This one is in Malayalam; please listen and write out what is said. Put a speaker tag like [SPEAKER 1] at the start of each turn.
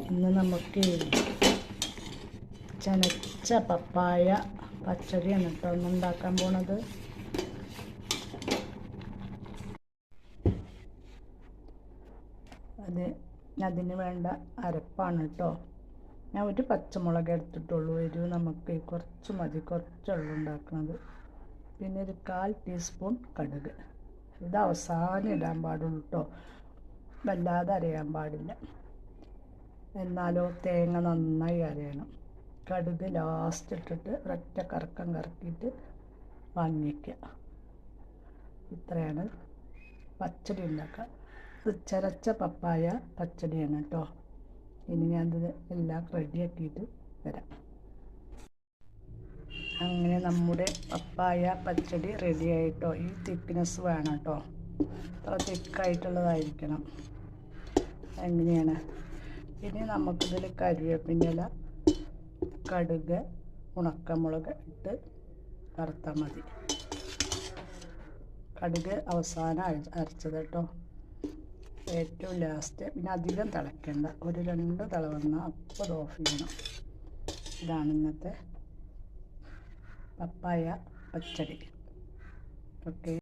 [SPEAKER 1] ഇന്ന് നമുക്ക് ചനച്ച പപ്പായ പച്ചടിയാണ് കേട്ടോ ഒന്ന് ഉണ്ടാക്കാൻ പോണത്. അതിന് വേണ്ട അരപ്പാണ് കേട്ടോ. ഞാൻ ഒരു പച്ചമുളക് എടുത്തിട്ടുള്ളൂ. എരിവ് നമുക്ക് കുറച്ച് മതി, കുറച്ചുള്ളൂ ഉണ്ടാക്കുന്നത്. പിന്നെ ഒരു 1/4 ടീസ്പൂൺ കടുക്. ഇത് അവസാനം ഇടാൻ പാടുള്ളൂ കേട്ടോ, വല്ലാതെ അരയാൻ പാടില്ല. എന്നാലോ തേങ്ങ നന്നായി അരയണം. കടുക് ലാസ്റ്റ് ഇട്ടിട്ട് ഒരൊറ്റ കറക്കം കറക്കിയിട്ട് വാങ്ങിക്കുക. ഇത്രയാണ് പച്ചടി ഉണ്ടാക്കുക. ഇത് ചരച്ച പപ്പായ പച്ചടിയാണ് കേട്ടോ. ഇനി ഞാനിത് എല്ലാം റെഡിയാക്കിയിട്ട് വരാം. അങ്ങനെ നമ്മുടെ പപ്പായ പച്ചടി റെഡി ആയിട്ടോ. ഈ തിക്നെസ് വേണം കേട്ടോ, അത്ര തിക്കായിട്ടുള്ളതായിരിക്കണം. എങ്ങനെയാണ് ഇനി നമുക്കിതിൽ കരിവേപ്പിൻ്റെ ഇല, കടുക്, ഉണക്കമുളക് ഇട്ട് വറുത്താൽ മതി. കടുക് അവസാനം അരച്ചത് കേട്ടോ, ഏറ്റവും ലാസ്റ്റ്. പിന്നെ അധികം തിളയ്ക്കേണ്ട, ഒരു 2 തിള വന്നാൽ അപ്പോൾ ഓഫ് ചെയ്യണം. ഇതാണ് ഇന്നത്തെ പപ്പായ പച്ചടി. ഓക്കെ.